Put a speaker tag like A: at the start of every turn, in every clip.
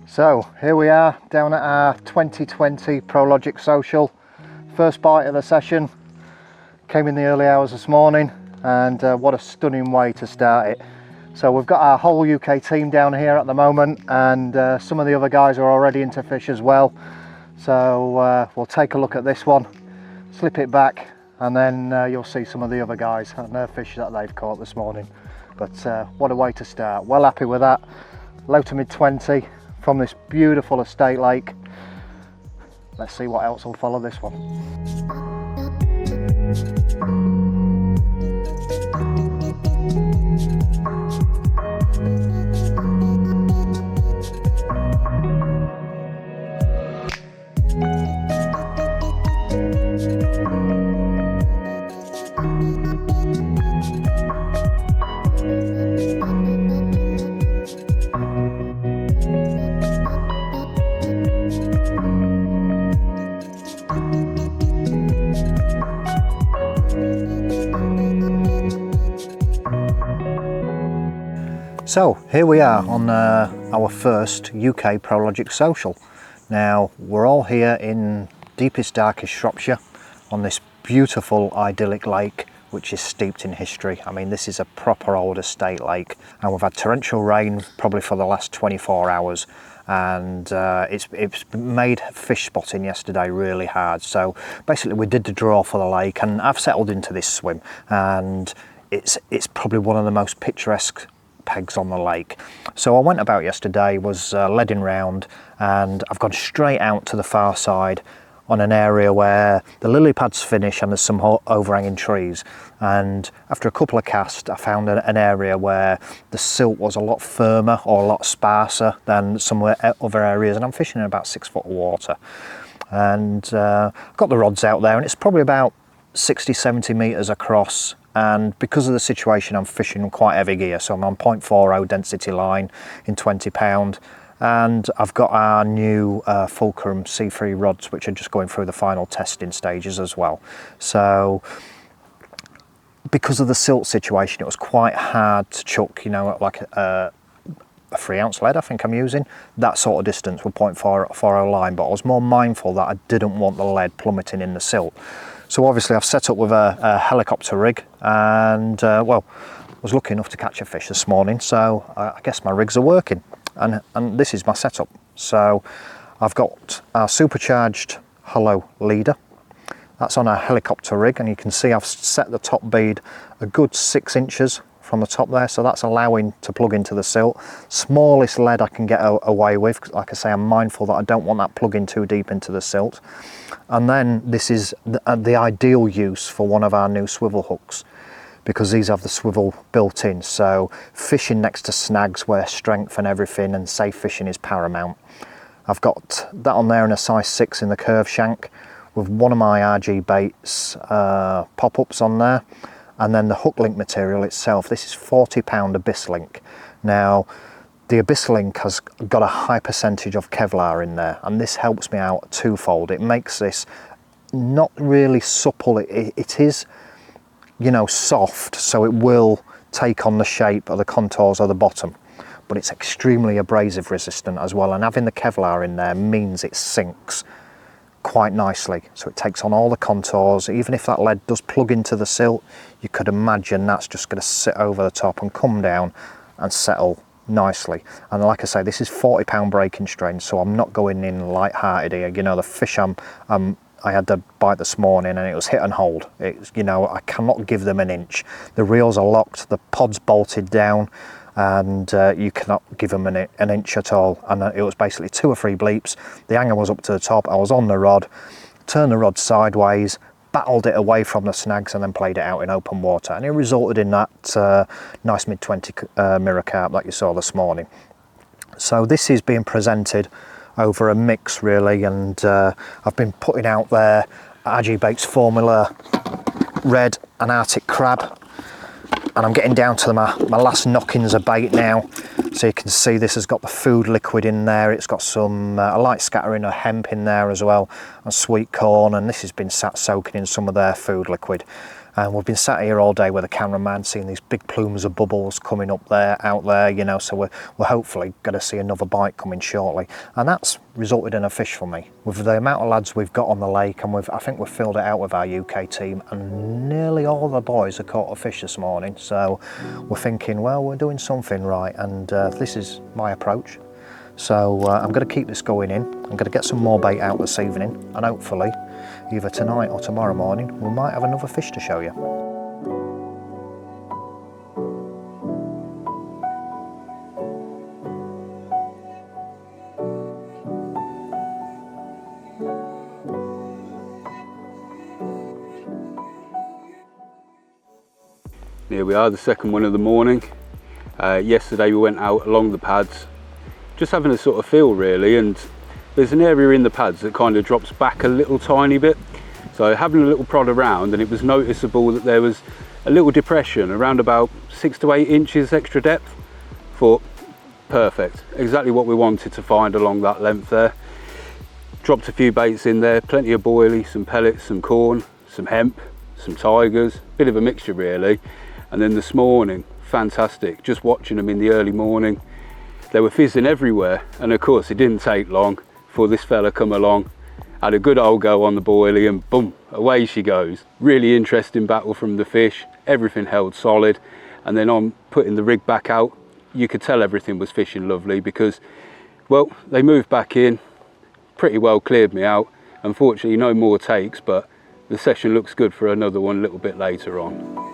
A: So here we are down at our 2020 Prologic Social. First bite of the session. Came in the early hours this morning, and what a stunning way to start it. So we've got our whole UK team down here at the moment, and some of the other guys are already into fish as well. So we'll take a look at this one, slip it back, and then you'll see some of the other guys and their fish that they've caught this morning. But what a way to start. Well happy with that. Low to mid 20 from this beautiful estate lake. Let's see what else will follow this one. So here we are on our first UK Prologic Social. Now we're all here in deepest, darkest Shropshire on this beautiful idyllic lake which is steeped in history. I mean, this is a proper old estate lake, and we've had torrential rain probably for the last 24 hours, and it's made fish spotting yesterday really hard. So basically we did the draw for the lake, and I've settled into this swim, and it's probably one of the most picturesque pegs on the lake. So I went about yesterday, was leading round, and I've gone straight out to the far side on an area where the lily pads finish and there's some overhanging trees. And after a couple of casts, I found an area where the silt was a lot firmer or a lot sparser than some other areas, and I'm fishing in about 6 foot of water. And got the rods out there, and it's probably about 60-70 metres across. And because of the situation, I'm fishing quite heavy gear, so I'm on 0.40 density line in 20 pound, and I've got our new Fulcrum C3 rods, which are just going through the final testing stages as well. So because of the silt situation, it was quite hard to chuck, you know, like a 3 ounce lead, I think I'm using, that sort of distance with 0.40 line, but I was more mindful that I didn't want the lead plummeting in the silt. So obviously I've set up with a helicopter rig, and well, was lucky enough to catch a fish this morning, so I guess my rigs are working, and this is my setup. So I've got our supercharged hollow leader. That's on our helicopter rig, and you can see I've set the top bead a good 6 inches from the top there, so that's allowing to plug into the silt. Smallest lead I can get away with, like I say, I'm mindful that I don't want that plugging too deep into the silt. And then this is the ideal use for one of our new swivel hooks, because these have the swivel built in, so fishing next to snags where strength and everything and safe fishing is paramount. I've got that on there in a size 6 in the curve shank with one of my RG baits pop-ups on there. And then the hook link material itself, this is 40 pound Abyss link. Now, the Abyss link has got a high percentage of Kevlar in there, and this helps me out twofold. It makes this not really supple, it is, you know, soft, so it will take on the shape of the contours of the bottom, but it's extremely abrasive resistant as well, and having the Kevlar in there means it sinks quite nicely, so it takes on all the contours. Even if that lead does plug into the silt, you could imagine that's just going to sit over the top and come down and settle nicely. And like I say, this is 40 pound breaking strain, so I'm not going in light-hearted here. You know, the fish I had to bite this morning, and it was hit and hold. It's, you know, I cannot give them an inch. The reels are locked, the pod's bolted down, and you cannot give them an inch at all. And it was basically 2 or 3 bleeps. The hanger was up to the top, I was on the rod, turned the rod sideways, battled it away from the snags, and then played it out in open water, and it resulted in that nice mid-20 mirror carp that you saw this morning. So this is being presented over a mix really, and I've been putting out there RG Baits Formula Red and Arctic Crab, and I'm getting down to my last knockings of bait now. So you can see this has got the food liquid in there, it's got some a light scattering of hemp in there as well, and sweet corn, and this has been sat soaking in some of their food liquid. And we've been sat here all day with a cameraman, seeing these big plumes of bubbles coming up there, out there, you know, so we're hopefully going to see another bite coming shortly. And that's resulted in a fish for me. With the amount of lads we've got on the lake, and I think we've filled it out with our UK team, and nearly all the boys have caught a fish this morning. So we're thinking, well, we're doing something right, and this is my approach. So I'm going to keep this going in. I'm going to get some more bait out this evening, and hopefully either tonight or tomorrow morning we might have another fish to show you.
B: Here we are, the second one of the morning. Yesterday we went out along the pads, just having a sort of feel really, and there's an area in the pads that kind of drops back a little tiny bit. So having a little prod around, and it was noticeable that there was a little depression around about 6 to 8 inches extra depth. Thought, perfect, exactly what we wanted to find along that length there. Dropped a few baits in there, plenty of boilies, some pellets, some corn, some hemp, some tigers, bit of a mixture really. And then this morning, fantastic, just watching them in the early morning. They were fizzing everywhere, and of course it didn't take long before this fella come along, had a good old go on the boilie, and boom, away she goes. Really interesting battle from the fish, everything held solid. And then on putting the rig back out, you could tell everything was fishing lovely, because, well, they moved back in, pretty well cleared me out. Unfortunately no more takes, but the session looks good for another one a little bit later on.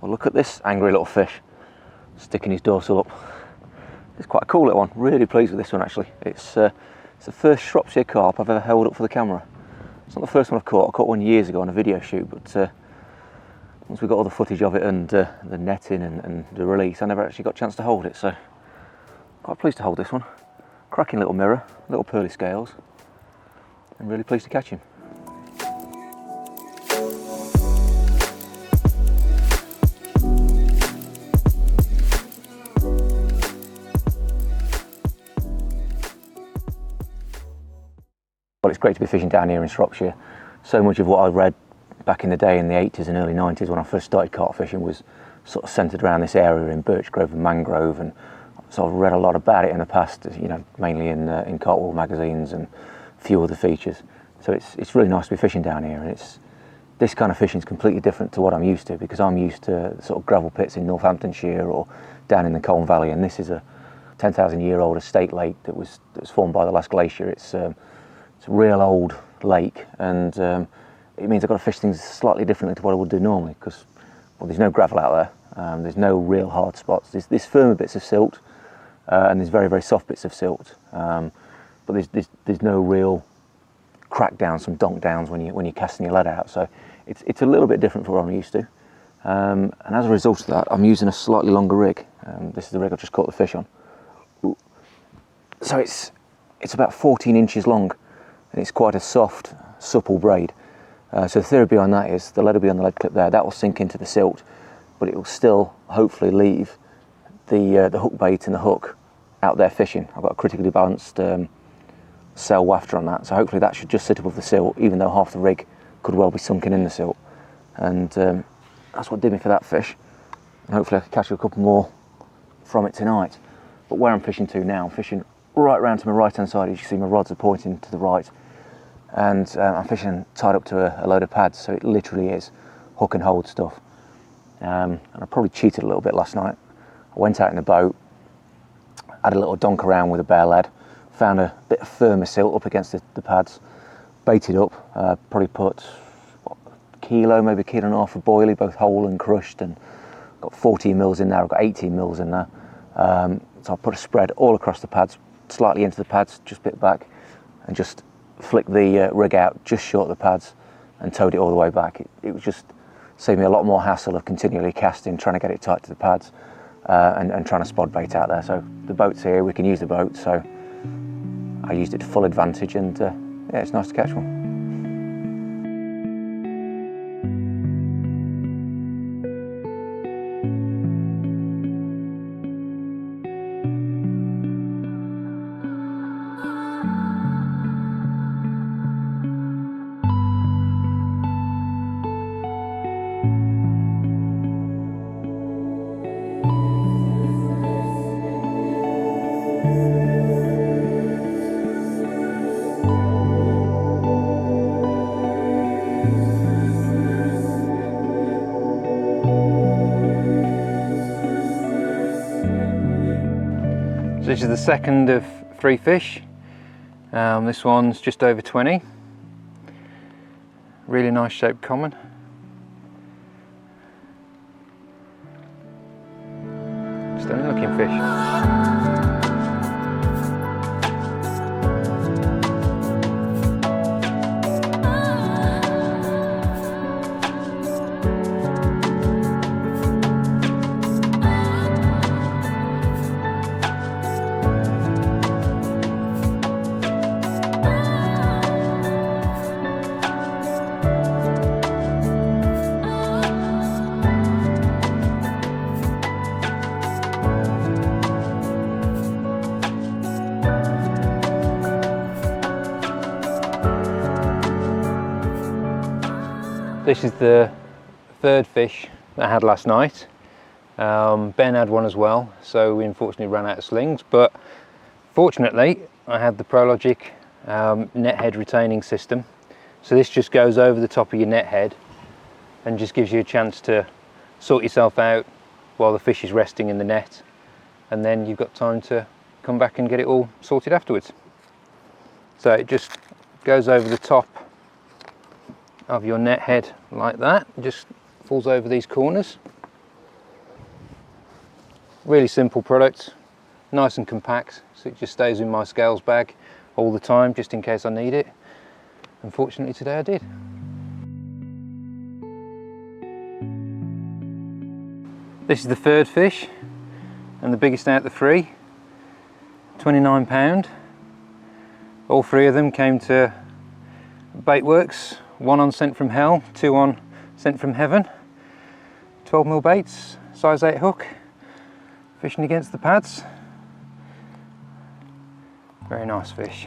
C: Well, look at this angry little fish sticking his dorsal up. It's quite a cool little one. Really pleased with this one actually. It's the first Shropshire carp I've ever held up for the camera. It's not the first one I've caught. I caught one years ago on a video shoot, but once we got all the footage of it and the netting and the release, I never actually got a chance to hold it. So quite pleased to hold this one. Cracking little mirror, little pearly scales, and really pleased to catch him. Well, it's great to be fishing down here in Shropshire. So much of what I read back in the day in the 80s and early 90s when I first started carp fishing was sort of centred around this area in birch grove and mangrove, and so I've read a lot about it in the past, you know, mainly in carp world magazines and a few other features. So it's really nice to be fishing down here, and this kind of fishing is completely different to what I'm used to, because I'm used to sort of gravel pits in Northamptonshire or down in the Colne Valley, and this is a 10,000-year-old estate lake that was formed by the last glacier. It's a real old lake, and it means I've got to fish things slightly differently to what I would do normally, because, well, there's no gravel out there, there's no real hard spots. There's firmer bits of silt, and there's very, very soft bits of silt, but there's no real crack downs, some donk downs when you're casting your lead out. So it's a little bit different from what I'm used to, and as a result of that, I'm using a slightly longer rig. This is the rig I've just caught the fish on. So it's about 14 inches long, and it's quite a soft, supple braid. So the theory behind that is the lead will be on the lead clip there, that will sink into the silt, but it will still hopefully leave the hook bait and the hook out there fishing. I've got a critically balanced cell wafter on that, so hopefully that should just sit above the silt, even though half the rig could well be sunken in the silt. And that's what did me for that fish, and hopefully I can catch a couple more from it tonight. But where I'm fishing to now, I'm fishing right round to my right hand side. As you see, my rods are pointing to the right, and I'm fishing tied up to a load of pads, so it literally is hook and hold stuff. and I probably cheated a little bit last night. I went out in the boat, had a little donk around with a bare lead, found a bit of firmer silt up against the pads, baited up, probably put kilo, maybe a kilo and a half of boilie, both whole and crushed, and got 14 mils in there. I've got 18 mils in there. So I put a spread all across the pads, slightly into the pads, just a bit back, and just flicked the rig out just short of the pads and towed it all the way back. It was just saved me a lot more hassle of continually casting, trying to get it tight to the pads, and trying to spod bait out there. So the boat's here, we can use the boat, so I used it to full advantage, and yeah, it's nice to catch one.
D: This is the second of 3 fish. This one's just over 20. Really nice shaped common. Stunning looking fish. This is the third fish that I had last night. Ben had one as well, so we unfortunately ran out of slings, but fortunately I had the Prologic net head retaining system. So this just goes over the top of your net head and just gives you a chance to sort yourself out while the fish is resting in the net, and then you've got time to come back and get it all sorted afterwards. So it just goes over the top of your net head like that, it just falls over these corners. Really simple product, nice and compact, so it just stays in my scales bag all the time just in case I need it. Unfortunately today I did. This is the third fish and the biggest out of the 3, 29 pound. All 3 of them came to Baitworks. 1 on Sent from Hell, 2 on Sent from Heaven. 12mm baits, size 8 hook, fishing against the pads. Very nice fish.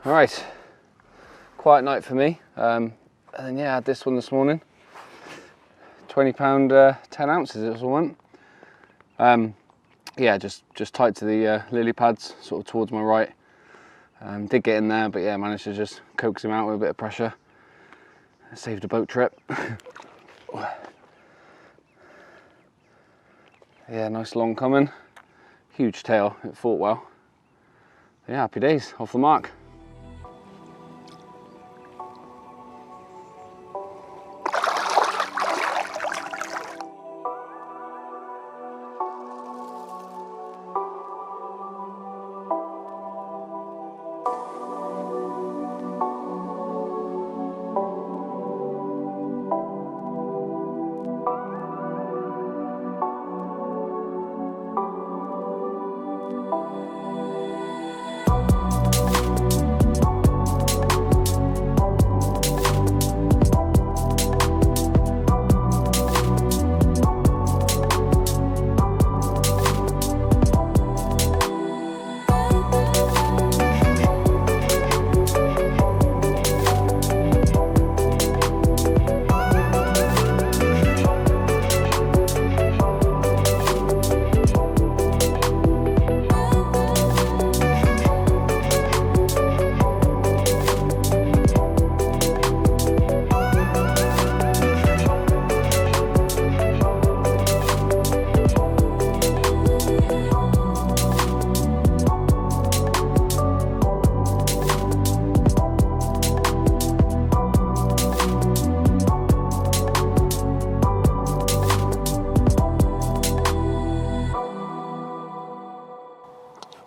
E: Right, quiet night for me, and then yeah, I had this one this morning, £20 10 ounces it was one. Yeah, just tight to the lily pads, sort of towards my right. Did get in there, but yeah, managed to just coax him out with a bit of pressure. Saved a boat trip. Yeah, nice long coming. Huge tail, it fought well. Yeah, happy days, off the mark.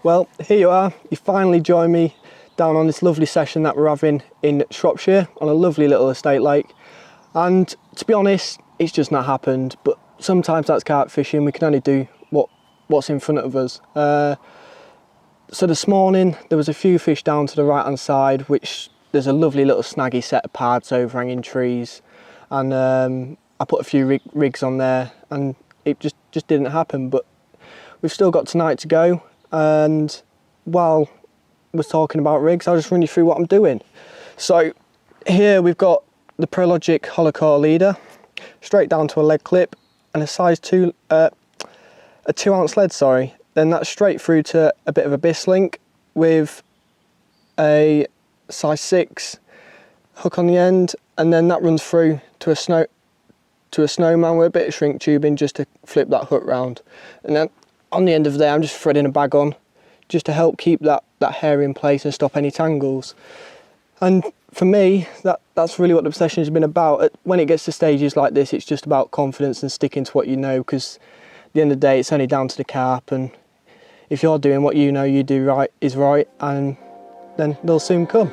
F: Well, here you are. You finally join me down on this lovely session that we're having in Shropshire on a lovely little estate lake. And to be honest, it's just not happened. But sometimes that's carp fishing. We can only do what's in front of us. So this morning there was a few fish down to the right hand side, which there's a lovely little snaggy set of pads overhanging trees, and I put a few rigs on there, and it just didn't happen. But we've still got tonight to go. And while we're talking about rigs, I'll just run you through what I'm doing. So here we've got the Prologic hollow core leader, straight down to a lead clip, and a size 2, a 2 ounce lead, sorry. Then that's straight through to a bit of a biss link with a size 6 hook on the end, and then that runs through to a snowman with a bit of shrink tubing just to flip that hook round. And then on the end of there, I'm just threading a bag on just to help keep that hair in place and stop any tangles. And for me, that's really what the session has been about. When it gets to stages like this, it's just about confidence and sticking to what you know, because at the end of the day, it's only down to the carp, and if you're doing what you know you do right is right, and then they'll soon come.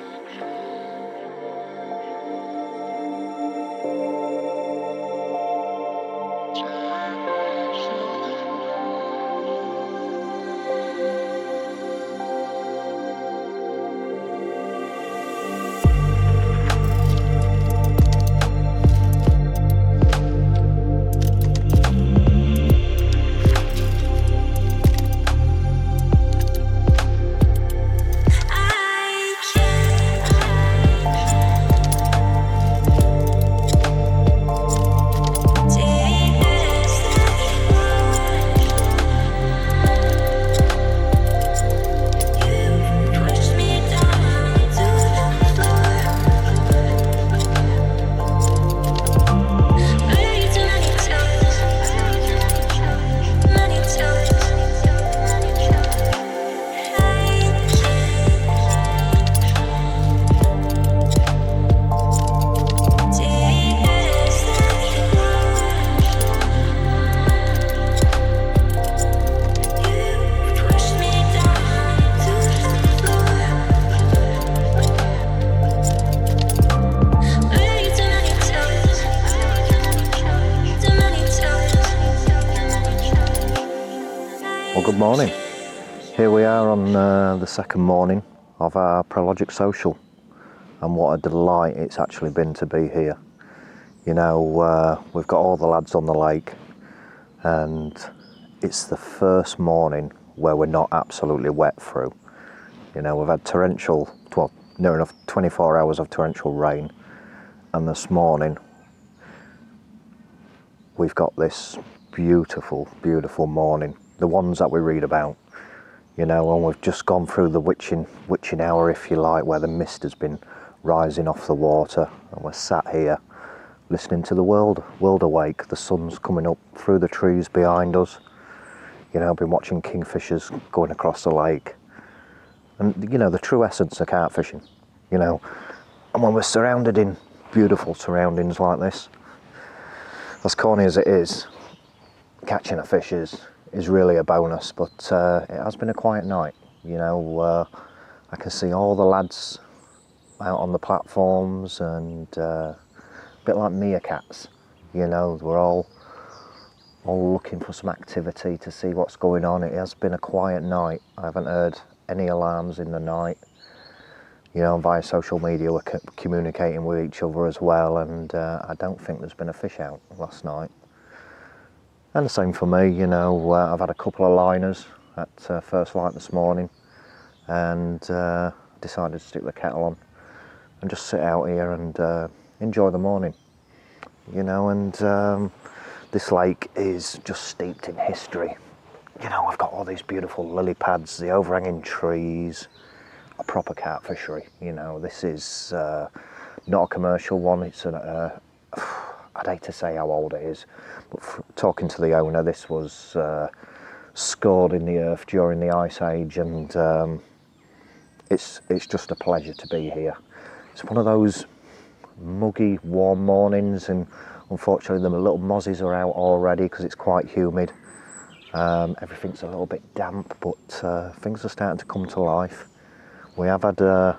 A: Good morning. Here we are on the second morning of our Prologic Social, and what a delight it's actually been to be here. You know, we've got all the lads on the lake, and it's the first morning where we're not absolutely wet through. You know, we've had torrential, well, near enough 24 hours of torrential rain, and this morning we've got this beautiful, beautiful morning. The ones that we read about, you know, and we've just gone through the witching hour, if you like, where the mist has been rising off the water, and we're sat here listening to the world awake. The sun's coming up through the trees behind us, You know, I've been watching kingfishers going across the lake, and you know, the true essence of carp fishing, you know. And when we're surrounded in beautiful surroundings like this, as corny as it is, catching a fish is really a bonus. But it has been a quiet night, you know. I can see all the lads out on the platforms, and a bit like meerkats, you know. We're all looking for some activity to see what's going on. It has been a quiet night. I haven't heard any alarms in the night. You know, via social media we're communicating with each other as well, and I don't think there's been a fish out last night. And the same for me, you know. I've had a couple of liners at first light this morning, and decided to stick the kettle on and just sit out here and enjoy the morning, you know. And this lake is just steeped in history. You know, we've got all these beautiful lily pads, the overhanging trees, a proper carp fishery. You know, this is not a commercial one. It's I'd hate to say how old it is, but talking to the owner, this was scored in the earth during the Ice Age, and it's just a pleasure to be here. It's one of those muggy, warm mornings, and unfortunately the little mozzies are out already because it's quite humid. Everything's a little bit damp, but things are starting to come to life. We have had a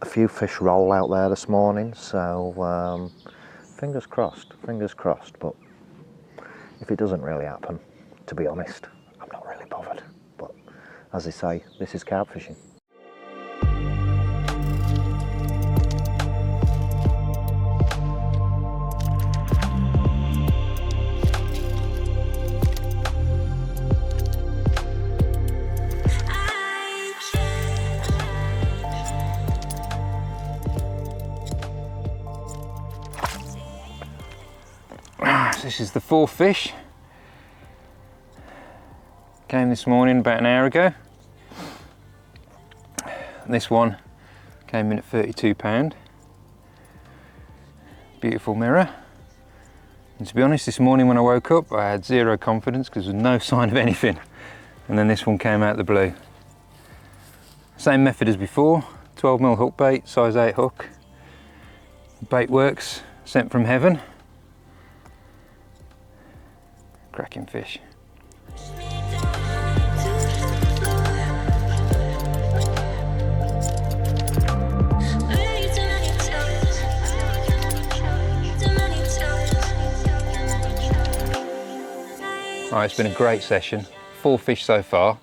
A: few fish roll out there this morning, so fingers crossed, but if it doesn't really happen, to be honest, I'm not really bothered. But as they say, this is carp fishing.
D: This is the fourth fish. Came this morning about an hour ago. This one came in at £32. Beautiful mirror. And to be honest, this morning when I woke up, I had zero confidence because there was no sign of anything. And then this one came out of the blue. Same method as before, 12mm hook bait, size 8 hook. Bait works, sent from heaven. Cracking fish. Right, it's been a great session. 4 fish so far.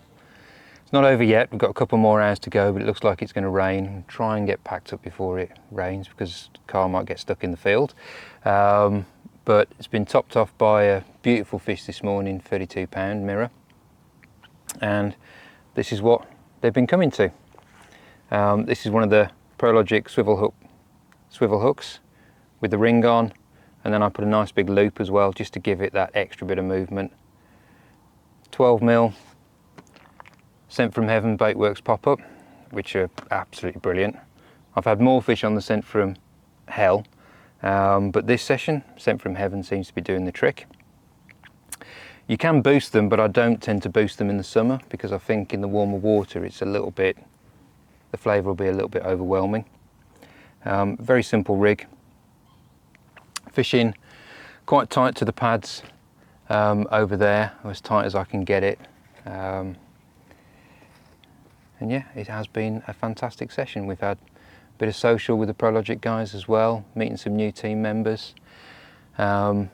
D: It's not over yet, we've got a couple more hours to go, but it looks like it's going to rain. We'll try and get packed up before it rains because the car might get stuck in the field. But it's been topped off by a beautiful fish this morning, £32 mirror. And this is what they've been coming to. This is one of the Prologic swivel hooks with the ring on, and then I put a nice big loop as well just to give it that extra bit of movement. 12mm Sent from Heaven Baitworks pop-up, which are absolutely brilliant. I've had more fish on the Sent from Hell, but this session, Sent from Heaven, seems to be doing the trick. You can boost them, but I don't tend to boost them in the summer because I think in the warmer water it's a little bit, the flavour will be a little bit overwhelming. Very simple rig. Fishing quite tight to the pads over there, as tight as I can get it. And yeah, it has been a fantastic session. We've had a bit of social with the Prologic guys as well, meeting some new team members. And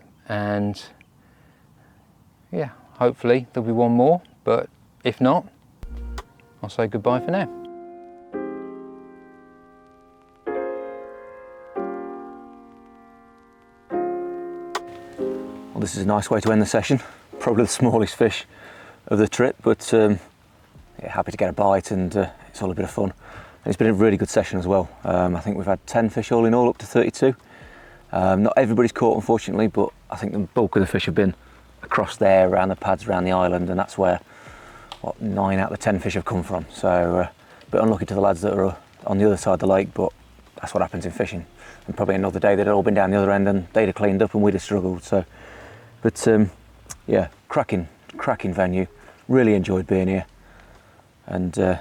D: yeah, hopefully there'll be one more, but if not, I'll say goodbye for now.
C: Well, this is a nice way to end the session. Probably the smallest fish of the trip, but yeah, happy to get a bite, and it's all a bit of fun. And it's been a really good session as well. I think we've had 10 fish all in all, up to 32. Not everybody's caught, unfortunately, but I think the bulk of the fish have been across there, around the pads, around the island, and that's where, what, 9 out of the 10 fish have come from. So a bit unlucky to the lads that are on the other side of the lake, but that's what happens in fishing. And probably another day they'd all been down the other end and they'd have cleaned up and we'd have struggled. So, but yeah, cracking venue. really enjoyed being here, and yeah,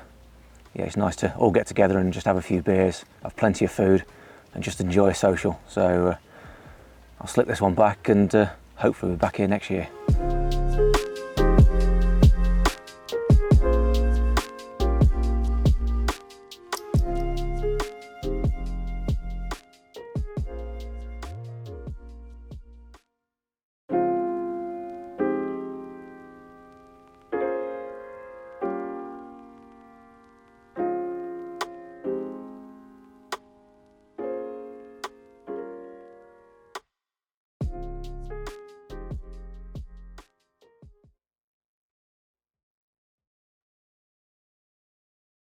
C: it's nice to all get together and just have a few beers, have plenty of food, and just enjoy a social. So I'll slip this one back, and hopefully we'll be back here next year.